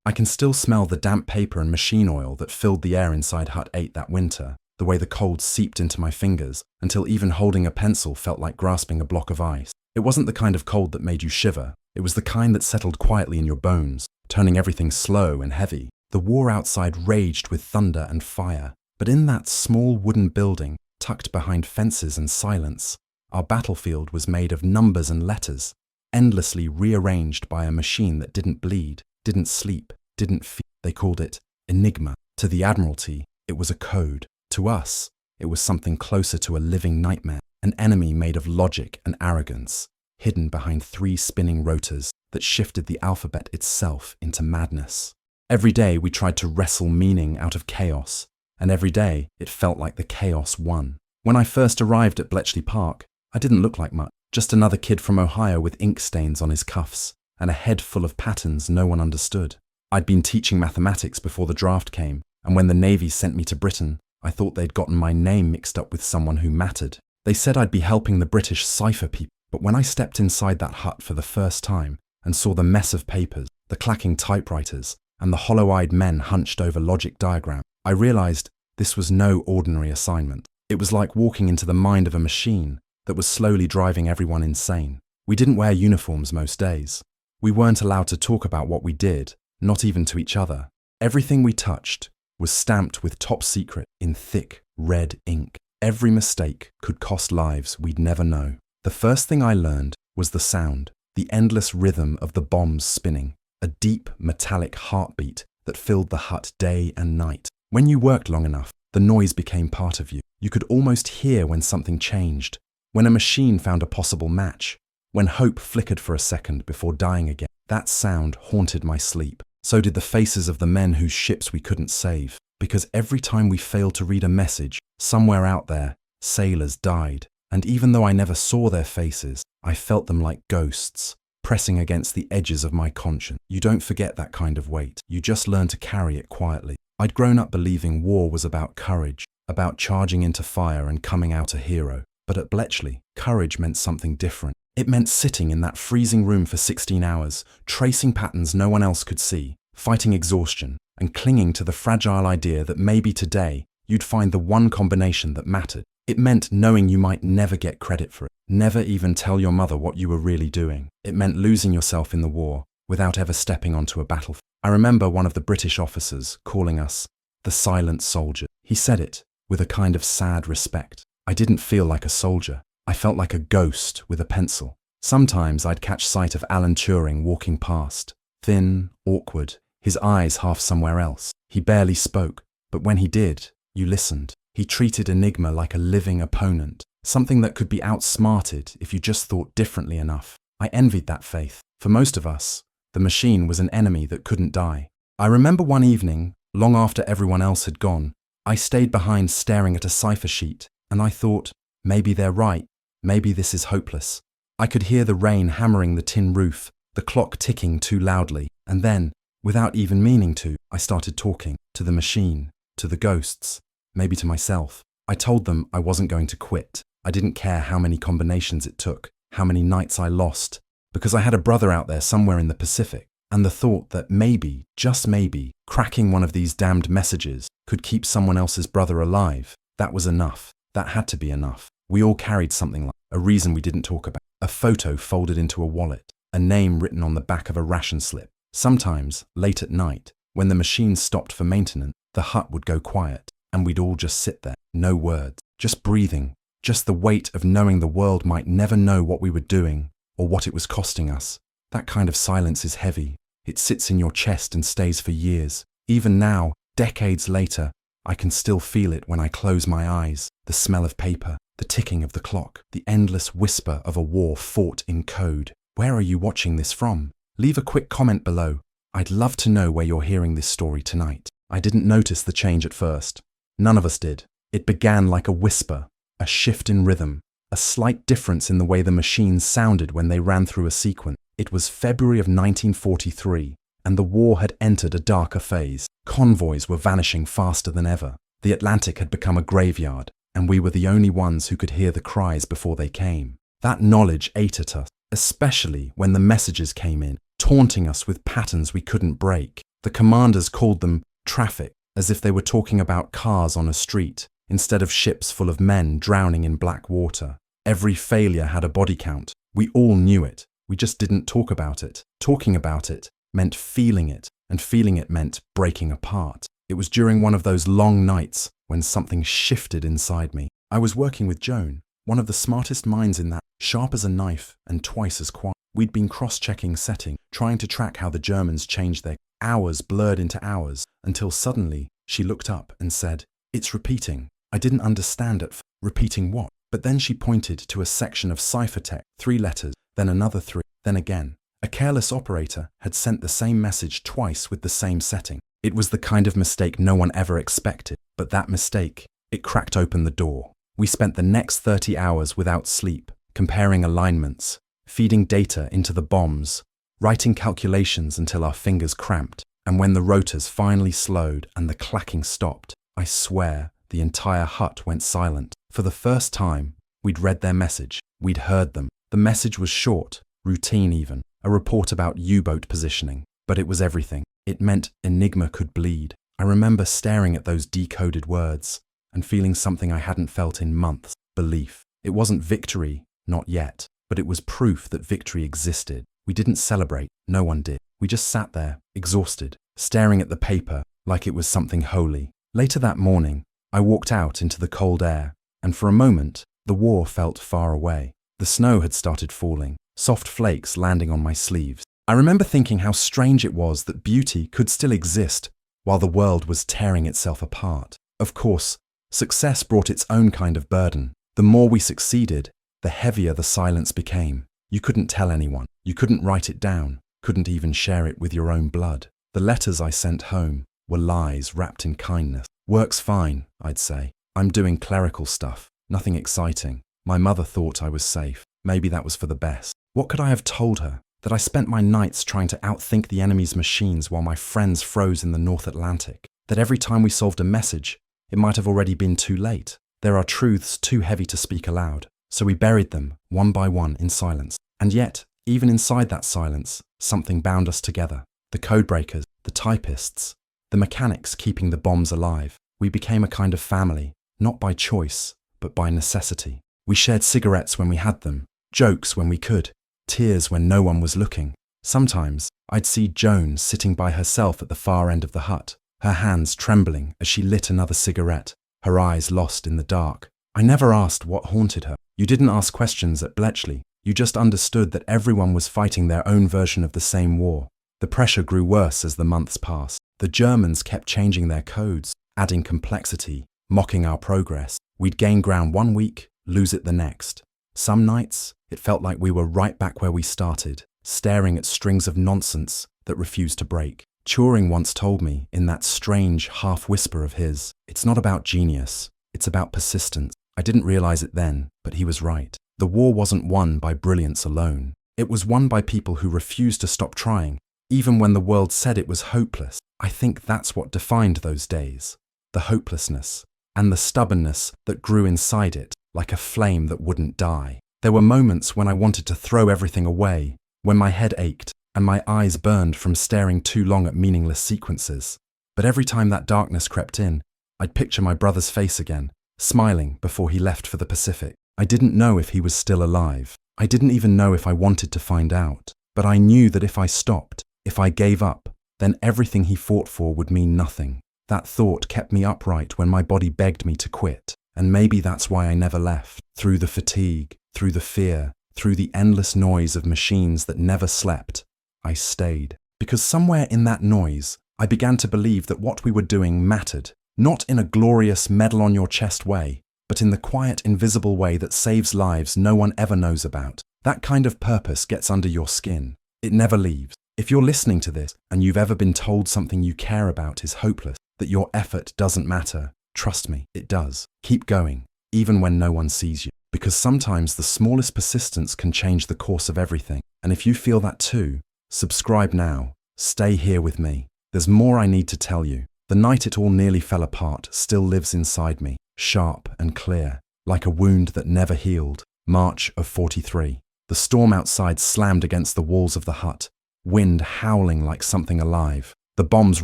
I can still smell the damp paper and machine oil that filled the air inside Hut 8 that winter, the way the cold seeped into my fingers until even holding a pencil felt like grasping a block of ice. It wasn't the kind of cold that made you shiver. It was the kind that settled quietly in your bones, turning everything slow and heavy. The war outside raged with thunder and fire, but in that small wooden building, tucked behind fences and silence, our battlefield was made of numbers and letters, endlessly rearranged by a machine that didn't bleed, didn't sleep, didn't feel. They called it Enigma. To the Admiralty, it was a code. To us, it was something closer to a living nightmare, an enemy made of logic and arrogance, hidden behind 3 spinning rotors that shifted the alphabet itself into madness. Every day we tried to wrestle meaning out of chaos, and every day it felt like the chaos won. When I first arrived at Bletchley Park, I didn't look like much, just another kid from Ohio with ink stains on his cuffs and a head full of patterns no one understood. I'd been teaching mathematics before the draft came, and when the Navy sent me to Britain, I thought they'd gotten my name mixed up with someone who mattered. They said I'd be helping the British cipher people, but when I stepped inside that hut for the first time and saw the mess of papers, the clacking typewriters, and the hollow-eyed men hunched over logic diagrams, I realized this was no ordinary assignment. It was like walking into the mind of a machine that was slowly driving everyone insane. We didn't wear uniforms most days. We weren't allowed to talk about what we did, not even to each other. Everything we touched was stamped with top secret in thick, red ink. Every mistake could cost lives we'd never know. The first thing I learned was the sound, the endless rhythm of the bombs spinning, a deep, metallic heartbeat that filled the hut day and night. When you worked long enough, the noise became part of you. You could almost hear when something changed, when a machine found a possible match, when hope flickered for a second before dying again. That sound haunted my sleep. So did the faces of the men whose ships we couldn't save, because every time we failed to read a message, somewhere out there, sailors died. And even though I never saw their faces, I felt them like ghosts, pressing against the edges of my conscience. You don't forget that kind of weight. You just learn to carry it quietly. I'd grown up believing war was about courage, about charging into fire and coming out a hero. But at Bletchley, courage meant something different. It meant sitting in that freezing room for 16 hours, tracing patterns no one else could see, fighting exhaustion, and clinging to the fragile idea that maybe today you'd find the one combination that mattered. It meant knowing you might never get credit for it, never even tell your mother what you were really doing. It meant losing yourself in the war without ever stepping onto a battlefield. I remember one of the British officers calling us the silent soldier. He said it with a kind of sad respect. I didn't feel like a soldier. I felt like a ghost with a pencil. Sometimes I'd catch sight of Alan Turing walking past, thin, awkward, his eyes half somewhere else. He barely spoke, but when he did, you listened. He treated Enigma like a living opponent, something that could be outsmarted if you just thought differently enough. I envied that faith. For most of us, the machine was an enemy that couldn't die. I remember one evening, long after everyone else had gone, I stayed behind staring at a cipher sheet, and I thought, maybe they're right. Maybe this is hopeless. I could hear the rain hammering the tin roof, the clock ticking too loudly, and then, without even meaning to, I started talking to the machine, to the ghosts, maybe to myself. I told them I wasn't going to quit. I didn't care how many combinations it took, how many nights I lost, because I had a brother out there somewhere in the Pacific, and the thought that maybe, just maybe, cracking one of these damned messages could keep someone else's brother alive, that was enough. That had to be enough. We all carried something like a reason we didn't talk about, a photo folded into a wallet, a name written on the back of a ration slip. Sometimes, late at night, when the machine stopped for maintenance, the hut would go quiet, and we'd all just sit there, no words, just breathing, just the weight of knowing the world might never know what we were doing or what it was costing us. That kind of silence is heavy. It sits in your chest and stays for years. Even now, decades later, I can still feel it when I close my eyes, the smell of paper, the ticking of the clock, the endless whisper of a war fought in code. Where are you watching this from? Leave a quick comment below. I'd love to know where you're hearing this story tonight. I didn't notice the change at first. None of us did. It began like a whisper, a shift in rhythm, a slight difference in the way the machines sounded when they ran through a sequence. It was February of 1943, and the war had entered a darker phase. Convoys were vanishing faster than ever. The Atlantic had become a graveyard, and we were the only ones who could hear the cries before they came. That knowledge ate at us, especially when the messages came in, taunting us with patterns we couldn't break. The commanders called them traffic, as if they were talking about cars on a street, instead of ships full of men drowning in black water. Every failure had a body count. We all knew it. We just didn't talk about it. Talking about it meant feeling it, and feeling it meant breaking apart. It was during one of those long nights when something shifted inside me. I was working with Joan, one of the smartest minds in that, sharp as a knife and twice as quiet. We'd been cross-checking setting, trying to track how the Germans changed their hours blurred into hours, until suddenly she looked up and said, "It's repeating." I didn't understand at first. Repeating what? But then she pointed to a section of ciphertext, 3 letters, then another 3, then again. A careless operator had sent the same message twice with the same setting. It was the kind of mistake no one ever expected, but that mistake, it cracked open the door. We spent the next 30 hours without sleep, comparing alignments, feeding data into the bombs, writing calculations until our fingers cramped, and when the rotors finally slowed and the clacking stopped, I swear the entire hut went silent. For the first time, we'd read their message. We'd heard them. The message was short, routine even, a report about U-boat positioning, but it was everything. It meant Enigma could bleed. I remember staring at those decoded words and feeling something I hadn't felt in months, belief. It wasn't victory, not yet, but it was proof that victory existed. We didn't celebrate, no one did. We just sat there, exhausted, staring at the paper like it was something holy. Later that morning, I walked out into the cold air, and for a moment, the war felt far away. The snow had started falling, soft flakes landing on my sleeves. I remember thinking how strange it was that beauty could still exist while the world was tearing itself apart. Of course, success brought its own kind of burden. The more we succeeded, the heavier the silence became. You couldn't tell anyone. You couldn't write it down, couldn't even share it with your own blood. The letters I sent home were lies wrapped in kindness. "Work's fine," I'd say. "I'm doing clerical stuff. Nothing exciting." My mother thought I was safe. Maybe that was for the best. What could I have told her? That I spent my nights trying to outthink the enemy's machines while my friends froze in the North Atlantic? That every time we solved a message, it might have already been too late? There are truths too heavy to speak aloud, so we buried them, one by one, in silence. And yet, even inside that silence, something bound us together. The codebreakers, the typists, the mechanics keeping the bombs alive. We became a kind of family, not by choice, but by necessity. We shared cigarettes when we had them, jokes when we could, tears when no one was looking. Sometimes, I'd see Joan sitting by herself at the far end of the hut, her hands trembling as she lit another cigarette, her eyes lost in the dark. I never asked what haunted her. You didn't ask questions at Bletchley. You just understood that everyone was fighting their own version of the same war. The pressure grew worse as the months passed. The Germans kept changing their codes, adding complexity, mocking our progress. We'd gain ground one week, lose it the next. Some nights, it felt like we were right back where we started, staring at strings of nonsense that refused to break. Turing once told me, in that strange half-whisper of his, "It's not about genius, it's about persistence." I didn't realize it then, but he was right. The war wasn't won by brilliance alone. It was won by people who refused to stop trying, even when the world said it was hopeless. I think that's what defined those days. The hopelessness, and the stubbornness that grew inside it, like a flame that wouldn't die. There were moments when I wanted to throw everything away, when my head ached, and my eyes burned from staring too long at meaningless sequences. But every time that darkness crept in, I'd picture my brother's face again, smiling before he left for the Pacific. I didn't know if he was still alive. I didn't even know if I wanted to find out. But I knew that if I stopped, if I gave up, then everything he fought for would mean nothing. That thought kept me upright when my body begged me to quit. And maybe that's why I never left. Through the fatigue, through the fear, through the endless noise of machines that never slept, I stayed. Because somewhere in that noise, I began to believe that what we were doing mattered. Not in a glorious medal-on-your-chest way, but in the quiet, invisible way that saves lives no one ever knows about. That kind of purpose gets under your skin. It never leaves. If you're listening to this and you've ever been told something you care about is hopeless, that your effort doesn't matter, trust me, it does. Keep going, even when no one sees you. Because sometimes the smallest persistence can change the course of everything. And if you feel that too, subscribe now. Stay here with me. There's more I need to tell you. The night it all nearly fell apart still lives inside me, sharp and clear, like a wound that never healed. March of 43. The storm outside slammed against the walls of the hut, wind howling like something alive. The bombs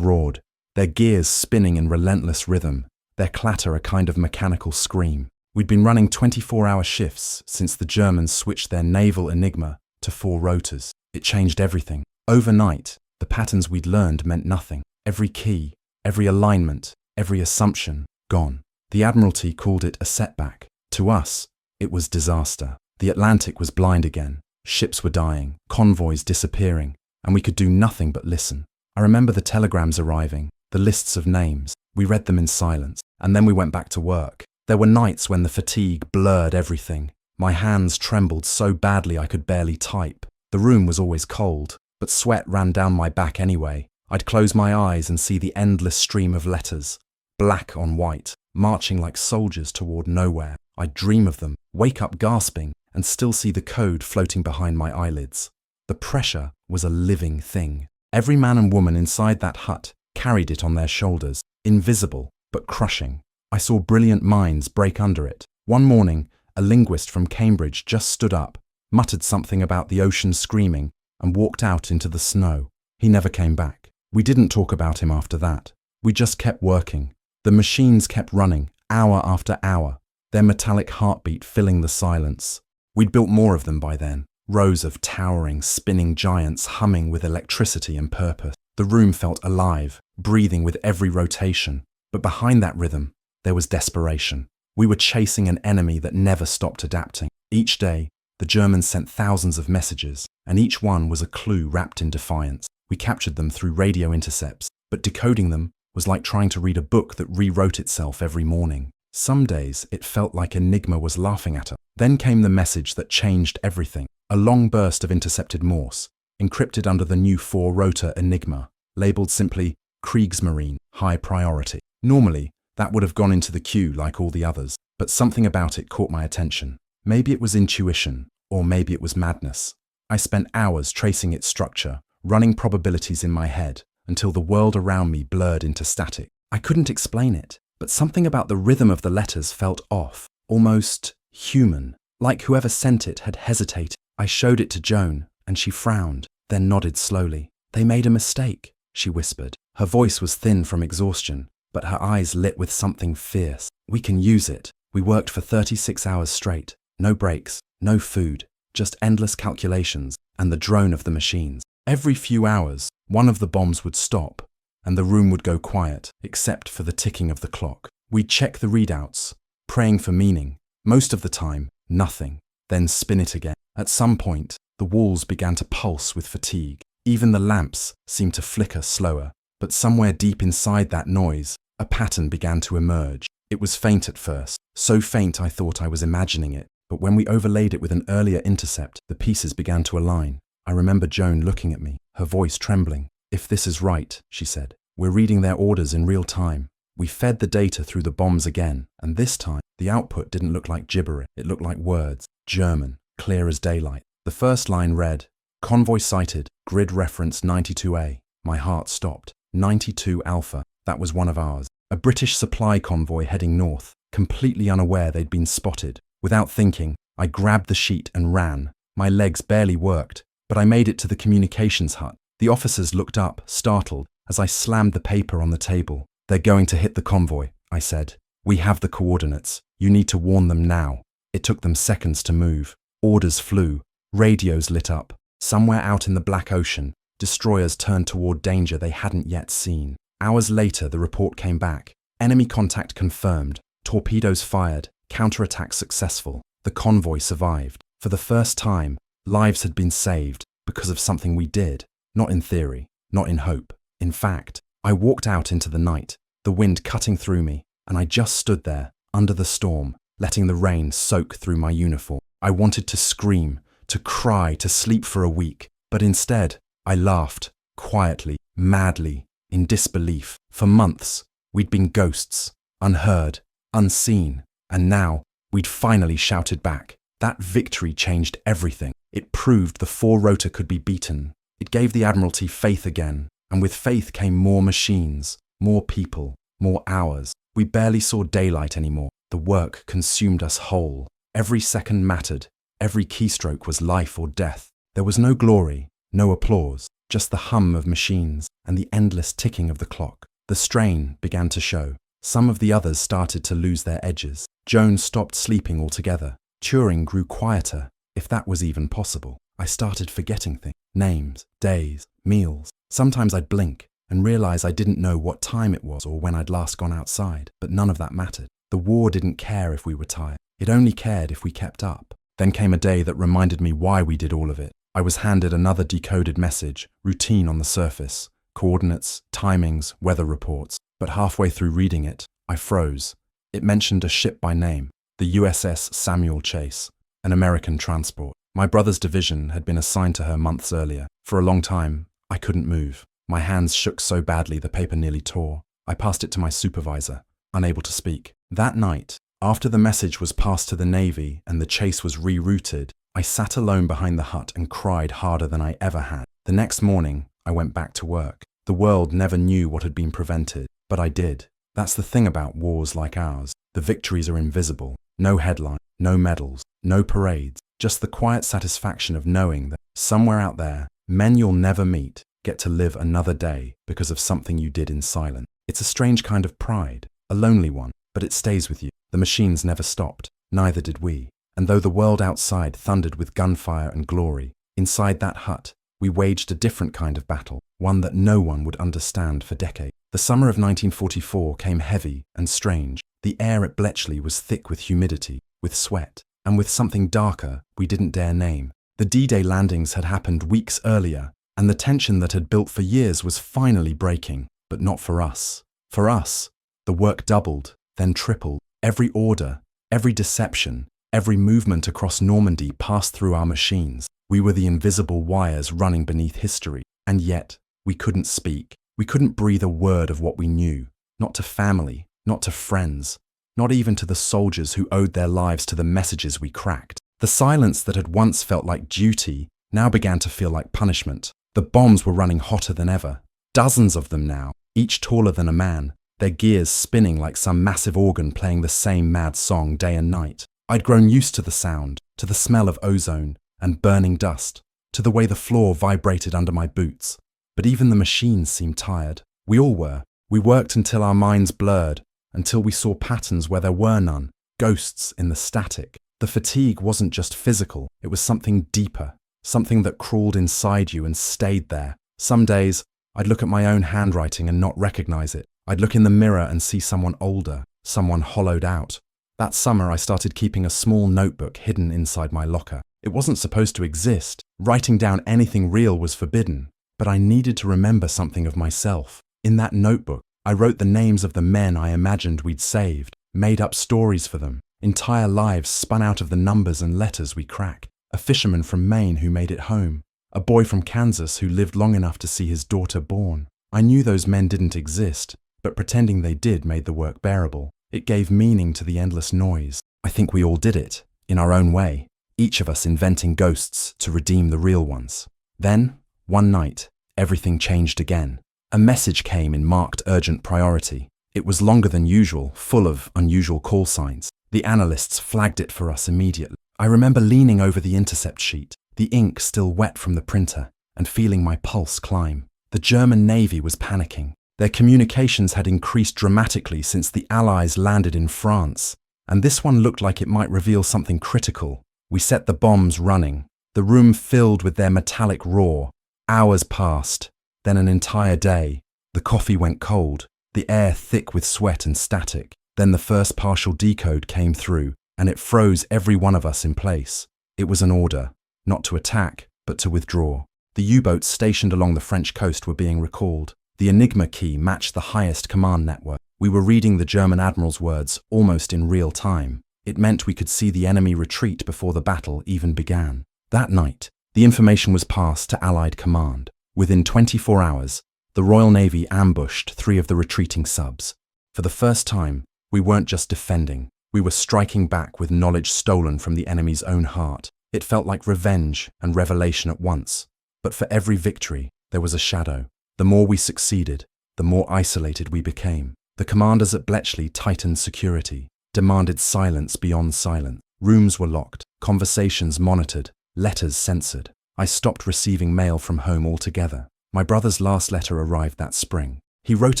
roared, their gears spinning in relentless rhythm, their clatter a kind of mechanical scream. We'd been running 24-hour shifts since the Germans switched their naval Enigma to 4 rotors. It changed everything. Overnight, the patterns we'd learned meant nothing. Every key, every alignment, every assumption, gone. The Admiralty called it a setback. To us, it was disaster. The Atlantic was blind again. Ships were dying, convoys disappearing, and we could do nothing but listen. I remember the telegrams arriving, the lists of names. We read them in silence, and then we went back to work. There were nights when the fatigue blurred everything. My hands trembled so badly I could barely type. The room was always cold, but sweat ran down my back anyway. I'd close my eyes and see the endless stream of letters, black on white, marching like soldiers toward nowhere. I'd dream of them, wake up gasping, and still see the code floating behind my eyelids. The pressure was a living thing. Every man and woman inside that hut carried it on their shoulders, invisible but crushing. I saw brilliant minds break under it. One morning, a linguist from Cambridge just stood up, muttered something about the ocean screaming, and walked out into the snow. He never came back. We didn't talk about him after that. We just kept working. The machines kept running, hour after hour, their metallic heartbeat filling the silence. We'd built more of them by then, rows of towering, spinning giants humming with electricity and purpose. The room felt alive, breathing with every rotation. But behind that rhythm, there was desperation. We were chasing an enemy that never stopped adapting. Each day, the Germans sent thousands of messages, and each one was a clue wrapped in defiance. We captured them through radio intercepts, but decoding them was like trying to read a book that rewrote itself every morning. Some days, it felt like Enigma was laughing at us. Then came the message that changed everything. A long burst of intercepted Morse, encrypted under the new 4-rotor Enigma, labeled simply Kriegsmarine, high priority. Normally, that would have gone into the queue like all the others, but something about it caught my attention. Maybe it was intuition, or maybe it was madness. I spent hours tracing its structure, running probabilities in my head, until the world around me blurred into static. I couldn't explain it, but something about the rhythm of the letters felt off, almost human, like whoever sent it had hesitated. I showed it to Joan, and she frowned, then nodded slowly. "They made a mistake," she whispered. Her voice was thin from exhaustion, but her eyes lit with something fierce. "We can use it." We worked for 36 hours straight. No breaks, no food, just endless calculations and the drone of the machines. Every few hours, one of the bombs would stop, and the room would go quiet, except for the ticking of the clock. We'd check the readouts, praying for meaning. Most of the time, nothing. Then spin it again. At some point, the walls began to pulse with fatigue. Even the lamps seemed to flicker slower. But somewhere deep inside that noise, a pattern began to emerge. It was faint at first, so faint I thought I was imagining it. But when we overlaid it with an earlier intercept, the pieces began to align. I remember Joan looking at me, her voice trembling. "If this is right," she said, "we're reading their orders in real time." We fed the data through the bombs again, and this time, the output didn't look like gibberish. It looked like words, German, clear as daylight. The first line read, "Convoy sighted, grid reference 92A. My heart stopped. 92 Alpha, that was one of ours. A British supply convoy heading north, completely unaware they'd been spotted. Without thinking, I grabbed the sheet and ran. My legs barely worked, but I made it to the communications hut. The officers looked up, startled, as I slammed the paper on the table. "They're going to hit the convoy," I said. "We have the coordinates. You need to warn them now." It took them seconds to move. Orders flew. Radios lit up. Somewhere out in the Black Ocean, destroyers turned toward danger they hadn't yet seen. Hours later, the report came back. Enemy contact confirmed. Torpedoes fired. Counterattack successful. The convoy survived. For the first time, lives had been saved because of something we did. Not in theory, not in hope. In fact, I walked out into the night, the wind cutting through me, and I just stood there, under the storm, letting the rain soak through my uniform. I wanted to scream, to cry, to sleep for a week, but instead, I laughed, quietly, madly, in disbelief. For months, we'd been ghosts, unheard, unseen, and now, we'd finally shouted back. That victory changed everything. It proved the 4-rotor could be beaten. It gave the Admiralty faith again, and with faith came more machines, more people, more hours. We barely saw daylight anymore. The work consumed us whole. Every second mattered. Every keystroke was life or death. There was no glory, no applause, just the hum of machines and the endless ticking of the clock. The strain began to show. Some of the others started to lose their edges. Joan stopped sleeping altogether. Turing grew quieter, if that was even possible. I started forgetting things. Names, days, meals. Sometimes I'd blink and realize I didn't know what time it was or when I'd last gone outside, but none of that mattered. The war didn't care if we were tired. It only cared if we kept up. Then came a day that reminded me why we did all of it. I was handed another decoded message, routine on the surface, coordinates, timings, weather reports. But halfway through reading it, I froze. It mentioned a ship by name, the USS Samuel Chase, an American transport. My brother's division had been assigned to her months earlier. For a long time, I couldn't move. My hands shook so badly the paper nearly tore. I passed it to my supervisor, unable to speak. That night, after the message was passed to the Navy and the chase was rerouted, I sat alone behind the hut and cried harder than I ever had. The next morning, I went back to work. The world never knew what had been prevented, but I did. That's the thing about wars like ours. The victories are invisible. No headline, no medals, no parades, just the quiet satisfaction of knowing that somewhere out there, men you'll never meet get to live another day because of something you did in silence. It's a strange kind of pride, a lonely one, but it stays with you. The machines never stopped, neither did we. And though the world outside thundered with gunfire and glory, inside that hut, we waged a different kind of battle, one that no one would understand for decades. The summer of 1944 came heavy and strange. The air at Bletchley was thick with humidity, with sweat, and with something darker we didn't dare name. The D-Day landings had happened weeks earlier, and the tension that had built for years was finally breaking, but not for us. For us, the work doubled, then tripled. Every order, every deception, every movement across Normandy passed through our machines. We were the invisible wires running beneath history, and yet we couldn't speak. We couldn't breathe a word of what we knew, not to family, not to friends, not even to the soldiers who owed their lives to the messages we cracked. The silence that had once felt like duty now began to feel like punishment. The bombs were running hotter than ever, dozens of them now, each taller than a man, their gears spinning like some massive organ playing the same mad song day and night. I'd grown used to the sound, to the smell of ozone and burning dust, to the way the floor vibrated under my boots. But even the machines seemed tired. We all were. We worked until our minds blurred, until we saw patterns where there were none, ghosts in the static. The fatigue wasn't just physical, it was something deeper, something that crawled inside you and stayed there. Some days, I'd look at my own handwriting and not recognize it. I'd look in the mirror and see someone older, someone hollowed out. That summer, I started keeping a small notebook hidden inside my locker. It wasn't supposed to exist. Writing down anything real was forbidden. But I needed to remember something of myself. In that notebook, I wrote the names of the men I imagined we'd saved, made up stories for them, entire lives spun out of the numbers and letters we crack. A fisherman from Maine who made it home, a boy from Kansas who lived long enough to see his daughter born. I knew those men didn't exist, but pretending they did made the work bearable. It gave meaning to the endless noise. I think we all did it, in our own way, each of us inventing ghosts to redeem the real ones. Then, one night, everything changed again. A message came in marked urgent priority. It was longer than usual, full of unusual call signs. The analysts flagged it for us immediately. I remember leaning over the intercept sheet, the ink still wet from the printer, and feeling my pulse climb. The German Navy was panicking. Their communications had increased dramatically since the Allies landed in France, and this one looked like it might reveal something critical. We set the bombs running. The room filled with their metallic roar. Hours passed, then an entire day. The coffee went cold, the air thick with sweat and static. Then the first partial decode came through, and it froze every one of us in place. It was an order, not to attack, but to withdraw. The U-boats stationed along the French coast were being recalled. The Enigma key matched the highest command network. We were reading the German admiral's words almost in real time. It meant we could see the enemy retreat before the battle even began. That night, the information was passed to Allied command. Within 24 hours, the Royal Navy ambushed 3 of the retreating subs. For the first time, we weren't just defending. We were striking back with knowledge stolen from the enemy's own heart. It felt like revenge and revelation at once. But for every victory, there was a shadow. The more we succeeded, the more isolated we became. The commanders at Bletchley tightened security, demanded silence beyond silence. Rooms were locked, conversations monitored, letters censored. I stopped receiving mail from home altogether. My brother's last letter arrived that spring. He wrote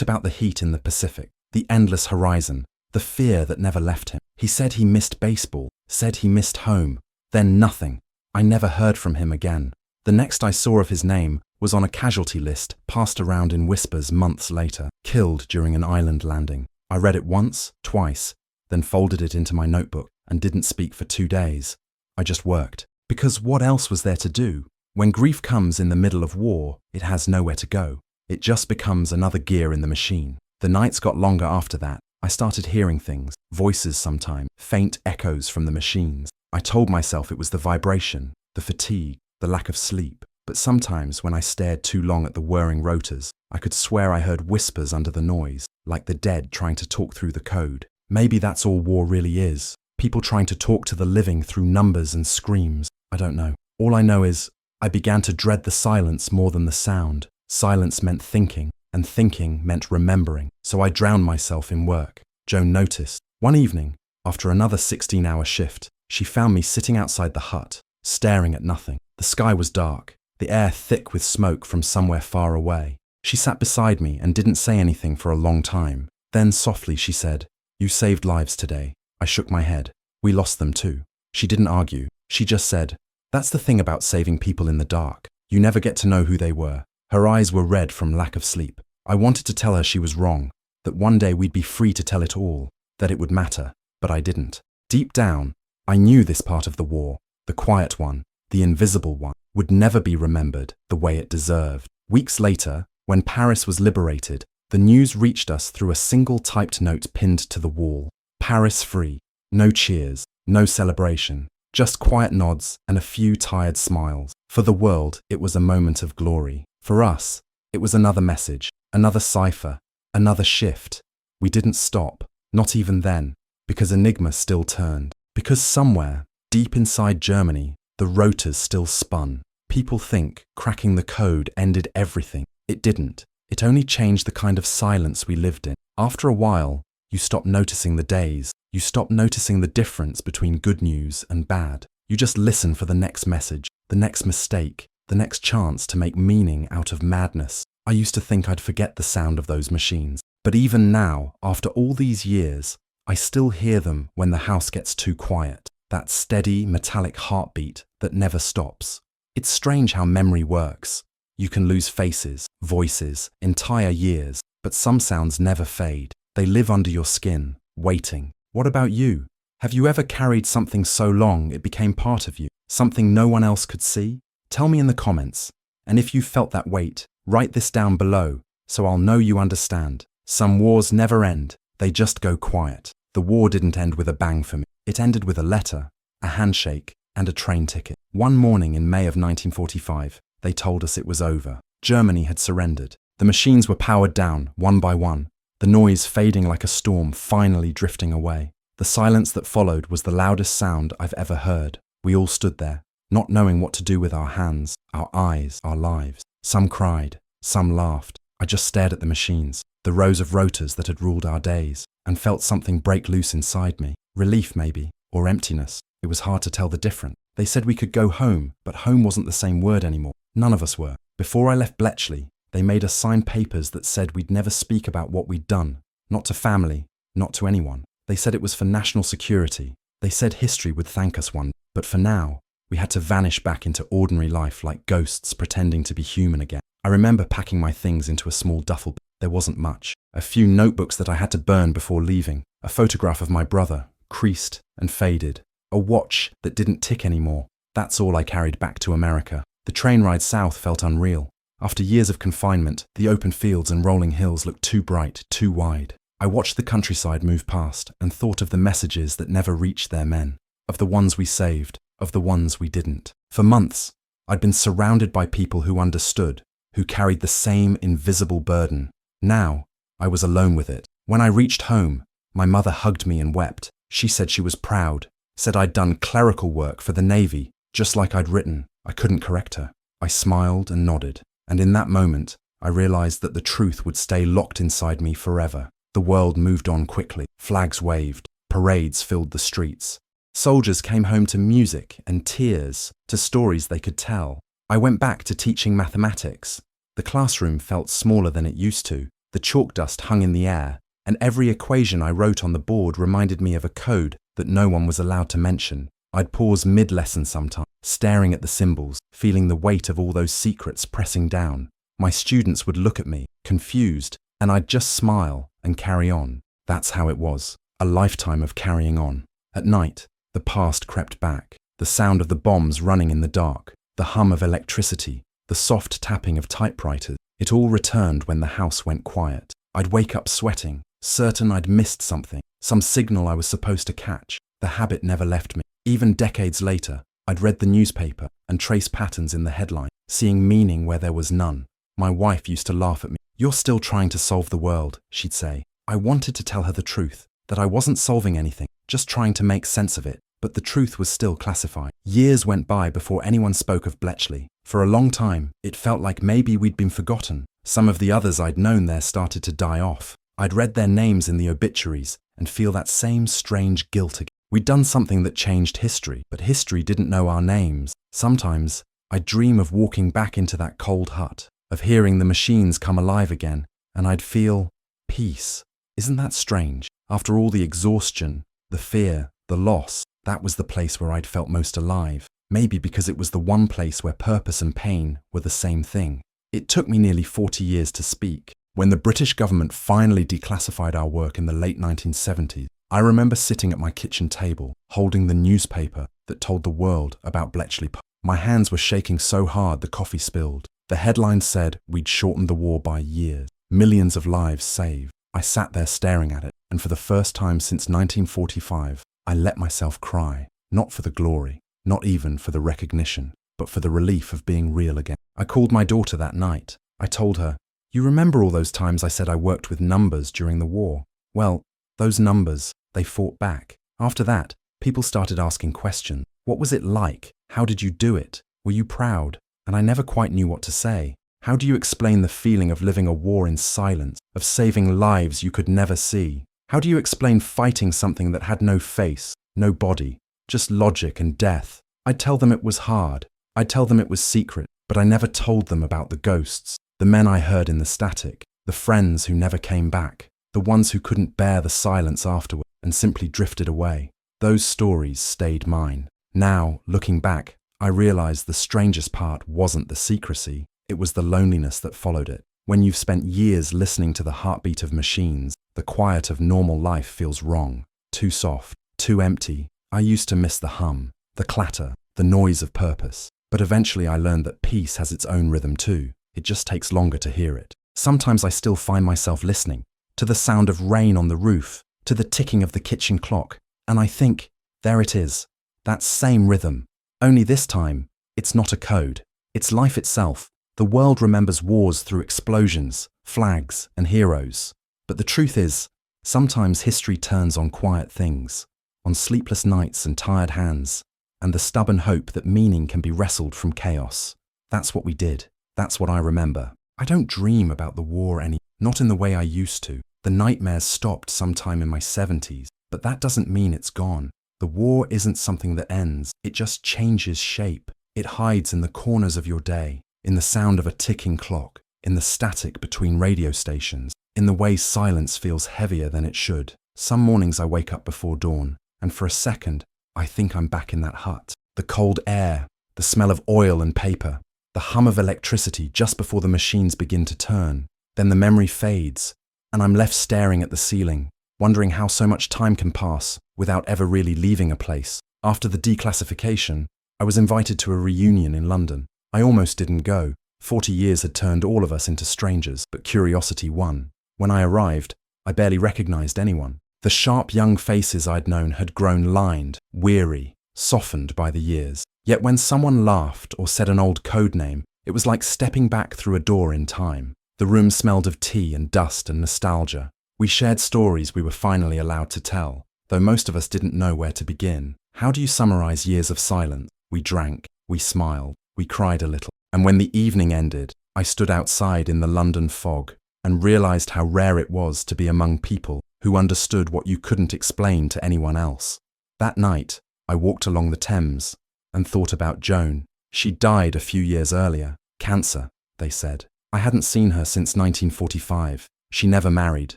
about the heat in the Pacific, the endless horizon, the fear that never left him. He said he missed baseball, said he missed home. Then nothing. I never heard from him again. The next I saw of his name was on a casualty list passed around in whispers months later, killed during an island landing. I read it once, twice, then folded it into my notebook and didn't speak for 2 days. I just worked. Because what else was there to do? When grief comes in the middle of war, it has nowhere to go. It just becomes another gear in the machine. The nights got longer after that. I started hearing things, voices sometimes, faint echoes from the machines. I told myself it was the vibration, the fatigue, the lack of sleep. But sometimes when I stared too long at the whirring rotors, I could swear I heard whispers under the noise, like the dead trying to talk through the code. Maybe that's all war really is. People trying to talk to the living through numbers and screams. I don't know. All I know is I began to dread the silence more than the sound. Silence meant thinking, and thinking meant remembering. So I drowned myself in work. Joan noticed. One evening, after another 16-hour shift, she found me sitting outside the hut, staring at nothing. The sky was dark, the air thick with smoke from somewhere far away. She sat beside me and didn't say anything for a long time. Then softly she said, "You saved lives today." I shook my head. "We lost them too." She didn't argue. She just said, "That's the thing about saving people in the dark. You never get to know who they were." Her eyes were red from lack of sleep. I wanted to tell her she was wrong, that one day we'd be free to tell it all, that it would matter, but I didn't. Deep down, I knew this part of the war, the quiet one, the invisible one, would never be remembered the way it deserved. Weeks later, when Paris was liberated, the news reached us through a single typed note pinned to the wall. Paris free. No cheers, no celebration, just quiet nods and a few tired smiles. For the world, it was a moment of glory. For us, it was another message, another cipher, another shift. We didn't stop, not even then, because Enigma still turned. Because somewhere, deep inside Germany, the rotors still spun. People think cracking the code ended everything. It didn't. It only changed the kind of silence we lived in. After a while, you stop noticing the days. You stop noticing the difference between good news and bad. You just listen for the next message, the next mistake, the next chance to make meaning out of madness. I used to think I'd forget the sound of those machines. But even now, after all these years, I still hear them when the house gets too quiet. That steady, metallic heartbeat that never stops. It's strange how memory works. You can lose faces, voices, entire years, but some sounds never fade. They live under your skin, waiting. What about you? Have you ever carried something so long it became part of you? Something no one else could see? Tell me in the comments. And if you felt that weight, write this down below so I'll know you understand. Some wars never end, they just go quiet. The war didn't end with a bang for me. It ended with a letter, a handshake, and a train ticket. One morning in May of 1945, they told us it was over. Germany had surrendered. The machines were powered down, one by one, the noise fading like a storm finally drifting away. The silence that followed was the loudest sound I've ever heard. We all stood there, not knowing what to do with our hands, our eyes, our lives. Some cried, some laughed. I just stared at the machines, the rows of rotors that had ruled our days, and felt something break loose inside me. Relief maybe, or emptiness. It was hard to tell the difference. They said we could go home, but home wasn't the same word anymore. None of us were. Before I left Bletchley, they made us sign papers that said we'd never speak about what we'd done. Not to family, not to anyone. They said it was for national security. They said history would thank us one day. But for now, we had to vanish back into ordinary life like ghosts pretending to be human again. I remember packing my things into a small duffel bag. There wasn't much. A few notebooks that I had to burn before leaving. A photograph of my brother, creased and faded. A watch that didn't tick anymore. That's all I carried back to America. The train ride south felt unreal. After years of confinement, the open fields and rolling hills looked too bright, too wide. I watched the countryside move past and thought of the messages that never reached their men. Of the ones we saved, of the ones we didn't. For months, I'd been surrounded by people who understood, who carried the same invisible burden. Now, I was alone with it. When I reached home, my mother hugged me and wept. She said she was proud, said I'd done clerical work for the Navy, just like I'd written. I couldn't correct her. I smiled and nodded, and in that moment, I realized that the truth would stay locked inside me forever. The world moved on quickly. Flags waved. Parades filled the streets. Soldiers came home to music and tears, to stories they could tell. I went back to teaching mathematics, The classroom felt smaller than it used to, the chalk dust hung in the air, and every equation I wrote on the board reminded me of a code that no one was allowed to mention. I'd pause mid-lesson sometimes, staring at the symbols, feeling the weight of all those secrets pressing down. My students would look at me, confused, and I'd just smile and carry on. That's how it was, a lifetime of carrying on. At night, the past crept back, the sound of the bombs running in the dark, the hum of electricity, the soft tapping of typewriters. It all returned when the house went quiet. I'd wake up sweating, certain I'd missed something, some signal I was supposed to catch. The habit never left me. Even decades later, I'd read the newspaper and traced patterns in the headline, seeing meaning where there was none. My wife used to laugh at me. "You're still trying to solve the world," she'd say. I wanted to tell her the truth, that I wasn't solving anything, just trying to make sense of it. But the truth was still classified. Years went by before anyone spoke of Bletchley. For a long time, it felt like maybe we'd been forgotten. Some of the others I'd known there started to die off. I'd read their names in the obituaries and feel that same strange guilt again. We'd done something that changed history, but history didn't know our names. Sometimes, I'd dream of walking back into that cold hut, of hearing the machines come alive again, and I'd feel peace. Isn't that strange? After all the exhaustion, the fear, the loss, that was the place where I'd felt most alive. Maybe because it was the one place where purpose and pain were the same thing. It took me nearly 40 years to speak. When the British government finally declassified our work in the late 1970s, I remember sitting at my kitchen table, holding the newspaper that told the world about Bletchley Park. My hands were shaking so hard the coffee spilled. The headline said we'd shortened the war by years, millions of lives saved. I sat there staring at it, and for the first time since 1945, I let myself cry, not for the glory, not even for the recognition, but for the relief of being real again. I called my daughter that night. I told her, "You remember all those times I said I worked with numbers during the war? Well, those numbers, they fought back. After that, people started asking questions. What was it like? How did you do it? Were you proud?" And I never quite knew what to say. How do you explain the feeling of living a war in silence, of saving lives you could never see? How do you explain fighting something that had no face, no body, just logic and death? I'd tell them it was hard. I'd tell them it was secret, but I never told them about the ghosts, the men I heard in the static, the friends who never came back, the ones who couldn't bear the silence afterward and simply drifted away. Those stories stayed mine. Now, looking back, I realized the strangest part wasn't the secrecy, it was the loneliness that followed it. When you've spent years listening to the heartbeat of machines, the quiet of normal life feels wrong, too soft, too empty. I used to miss the hum, the clatter, the noise of purpose. But eventually I learned that peace has its own rhythm too. It just takes longer to hear it. Sometimes I still find myself listening to the sound of rain on the roof, to the ticking of the kitchen clock, and I think, there it is, that same rhythm. Only this time, it's not a code. It's life itself. The world remembers wars through explosions, flags, and heroes. But the truth is, sometimes history turns on quiet things, on sleepless nights and tired hands, and the stubborn hope that meaning can be wrestled from chaos. That's what we did. That's what I remember. I don't dream about the war not in the way I used to. The nightmares stopped sometime in my 70s, but that doesn't mean it's gone. The war isn't something that ends. It just changes shape. It hides in the corners of your day, in the sound of a ticking clock, in the static between radio stations, in the way silence feels heavier than it should. Some mornings I wake up before dawn, and for a second, I think I'm back in that hut. The cold air, the smell of oil and paper, the hum of electricity just before the machines begin to turn. Then the memory fades, and I'm left staring at the ceiling, wondering how so much time can pass without ever really leaving a place. After the declassification, I was invited to a reunion in London. I almost didn't go. 40 years had turned all of us into strangers, but curiosity won. When I arrived, I barely recognized anyone. The sharp young faces I'd known had grown lined, weary, softened by the years. Yet when someone laughed or said an old code name, it was like stepping back through a door in time. The room smelled of tea and dust and nostalgia. We shared stories we were finally allowed to tell, though most of us didn't know where to begin. How do you summarize years of silence? We drank, we smiled, we cried a little. And when the evening ended, I stood outside in the London fog and realized how rare it was to be among people who understood what you couldn't explain to anyone else. That night, I walked along the Thames and thought about Joan. She died a few years earlier. Cancer, they said. I hadn't seen her since 1945. She never married.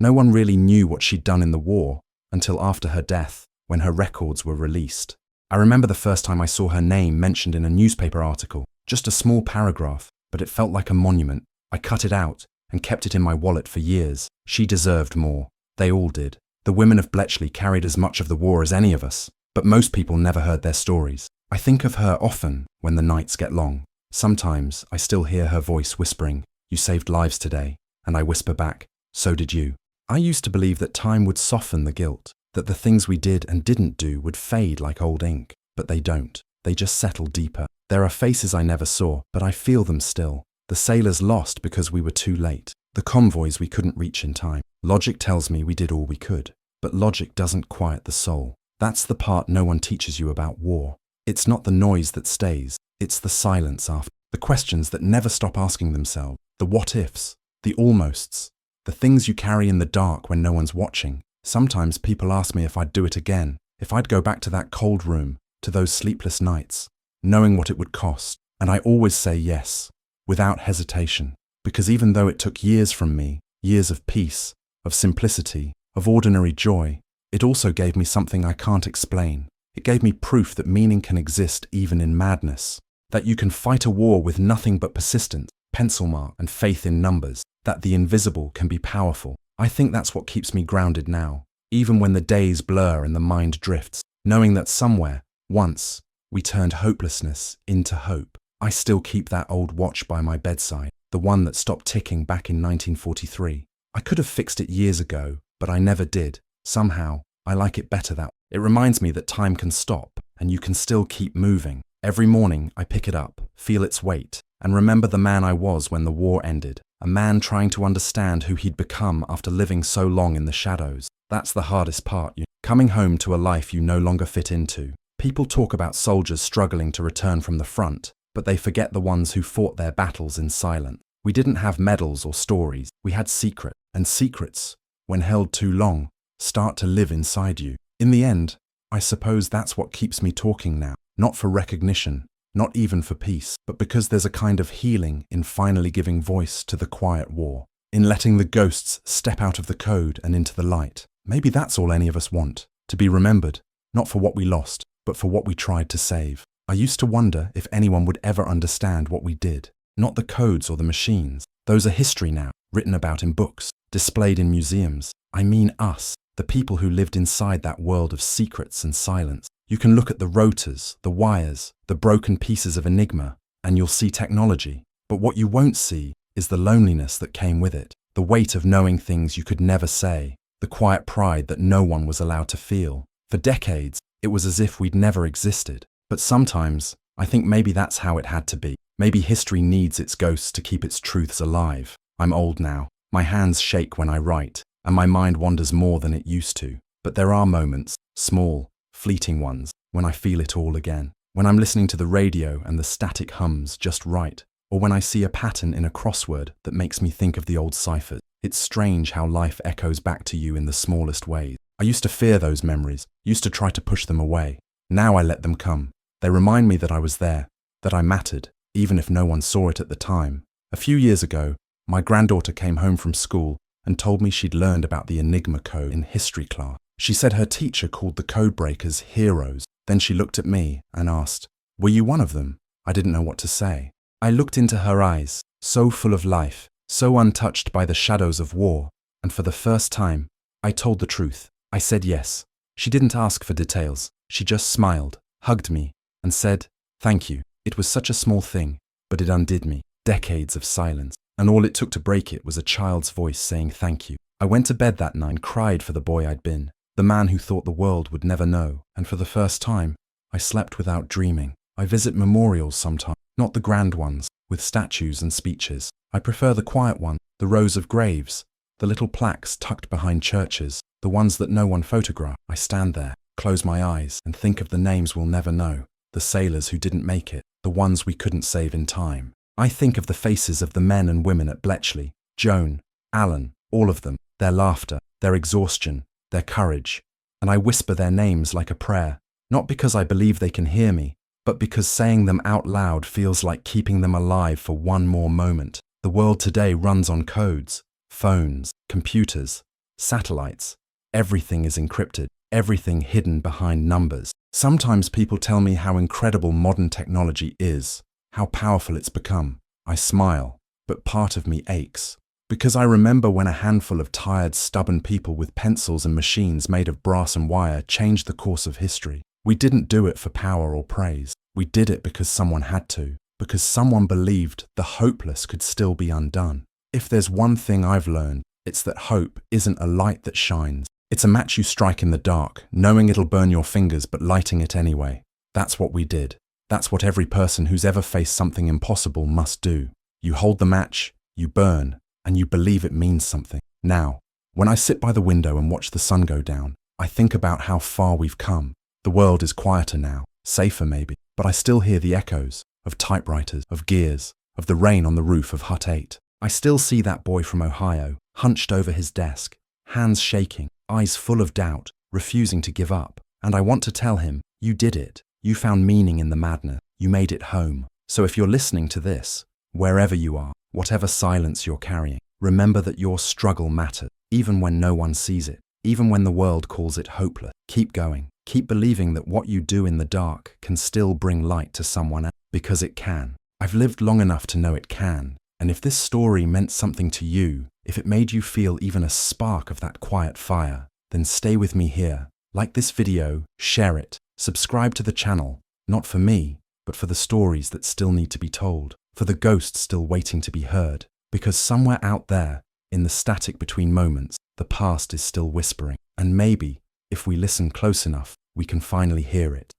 No one really knew what she'd done in the war until after her death, when her records were released. I remember the first time I saw her name mentioned in a newspaper article, just a small paragraph, but it felt like a monument. I cut it out and kept it in my wallet for years. She deserved more. They all did. The women of Bletchley carried as much of the war as any of us, but most people never heard their stories. I think of her often when the nights get long. Sometimes I still hear her voice whispering, "You saved lives today," and I whisper back, "So did you." I used to believe that time would soften the guilt, that the things we did and didn't do would fade like old ink, but they don't. They just settle deeper. There are faces I never saw, but I feel them still. The sailors lost because we were too late. The convoys we couldn't reach in time. Logic tells me we did all we could, but logic doesn't quiet the soul. That's the part no one teaches you about war. It's not the noise that stays, it's the silence after. The questions that never stop asking themselves. The what-ifs, the almosts, the things you carry in the dark when no one's watching. Sometimes people ask me if I'd do it again, if I'd go back to that cold room, to those sleepless nights, knowing what it would cost. And I always say yes, without hesitation. Because even though it took years from me, years of peace, of simplicity, of ordinary joy, it also gave me something I can't explain. It gave me proof that meaning can exist even in madness, that you can fight a war with nothing but persistence, pencil mark, and faith in numbers, that the invisible can be powerful. I think that's what keeps me grounded now, even when the days blur and the mind drifts, knowing that somewhere, once, we turned hopelessness into hope. I still keep that old watch by my bedside, the one that stopped ticking back in 1943. I could have fixed it years ago, but I never did. Somehow, I like it better that way. It reminds me that time can stop, and you can still keep moving. Every morning, I pick it up, feel its weight, and remember the man I was when the war ended. A man trying to understand who he'd become after living so long in the shadows. That's the hardest part, coming home to a life you no longer fit into. People talk about soldiers struggling to return from the front, but they forget the ones who fought their battles in silence. We didn't have medals or stories, we had secrets, and secrets, when held too long, start to live inside you. In the end, I suppose that's what keeps me talking now, not for recognition, not even for peace, but because there's a kind of healing in finally giving voice to the quiet war, in letting the ghosts step out of the code and into the light. Maybe that's all any of us want, to be remembered, not for what we lost, but for what we tried to save. I used to wonder if anyone would ever understand what we did. Not the codes or the machines. Those are history now, written about in books, displayed in museums. I mean us, the people who lived inside that world of secrets and silence. You can look at the rotors, the wires, the broken pieces of Enigma, and you'll see technology. But what you won't see is the loneliness that came with it, the weight of knowing things you could never say, the quiet pride that no one was allowed to feel. For decades, it was as if we'd never existed. But sometimes, I think maybe that's how it had to be. Maybe history needs its ghosts to keep its truths alive. I'm old now. My hands shake when I write, and my mind wanders more than it used to. But there are moments, small, fleeting ones, when I feel it all again. When I'm listening to the radio and the static hums just right, or when I see a pattern in a crossword that makes me think of the old ciphers. It's strange how life echoes back to you in the smallest ways. I used to fear those memories, used to try to push them away. Now I let them come. They remind me that I was there, that I mattered, even if no one saw it at the time. A few years ago, my granddaughter came home from school and told me she'd learned about the Enigma code in history class. She said her teacher called the code breakers heroes. Then she looked at me and asked, "Were you one of them?" I didn't know what to say. I looked into her eyes, so full of life, so untouched by the shadows of war, and for the first time, I told the truth. I said yes. She didn't ask for details. She just smiled, hugged me, and said, "Thank you." It was such a small thing, but it undid me. Decades of silence, and all it took to break it was a child's voice saying thank you. I went to bed that night and cried for the boy I'd been, the man who thought the world would never know, and for the first time, I slept without dreaming. I visit memorials sometimes, not the grand ones, with statues and speeches. I prefer the quiet ones, the rows of graves, the little plaques tucked behind churches, the ones that no one photographed. I stand there, close my eyes, and think of the names we'll never know, the sailors who didn't make it, the ones we couldn't save in time. I think of the faces of the men and women at Bletchley, Joan, Alan, all of them, their laughter, their exhaustion, their courage, and I whisper their names like a prayer, not because I believe they can hear me, but because saying them out loud feels like keeping them alive for one more moment. The world today runs on codes, phones, computers, satellites. Everything is encrypted, everything hidden behind numbers. Sometimes people tell me how incredible modern technology is, how powerful it's become. I smile, but part of me aches. Because I remember when a handful of tired, stubborn people with pencils and machines made of brass and wire changed the course of history. We didn't do it for power or praise. We did it because someone had to, because someone believed the hopeless could still be undone. If there's one thing I've learned, it's that hope isn't a light that shines. It's a match you strike in the dark, knowing it'll burn your fingers but lighting it anyway. That's what we did. That's what every person who's ever faced something impossible must do. You hold the match, you burn, and you believe it means something. Now, when I sit by the window and watch the sun go down, I think about how far we've come. The world is quieter now, safer maybe, but I still hear the echoes of typewriters, of gears, of the rain on the roof of Hut 8. I still see that boy from Ohio, hunched over his desk, hands shaking, eyes full of doubt, refusing to give up. And I want to tell him, you did it. You found meaning in the madness. You made it home. So if you're listening to this, wherever you are, whatever silence you're carrying, remember that your struggle matters, even when no one sees it, even when the world calls it hopeless. Keep going. Keep believing that what you do in the dark can still bring light to someone else, because it can. I've lived long enough to know it can. And if this story meant something to you, if it made you feel even a spark of that quiet fire, then stay with me here. Like this video, share it, subscribe to the channel, not for me, but for the stories that still need to be told, for the ghosts still waiting to be heard. Because somewhere out there, in the static between moments, the past is still whispering. And maybe, if we listen close enough, we can finally hear it.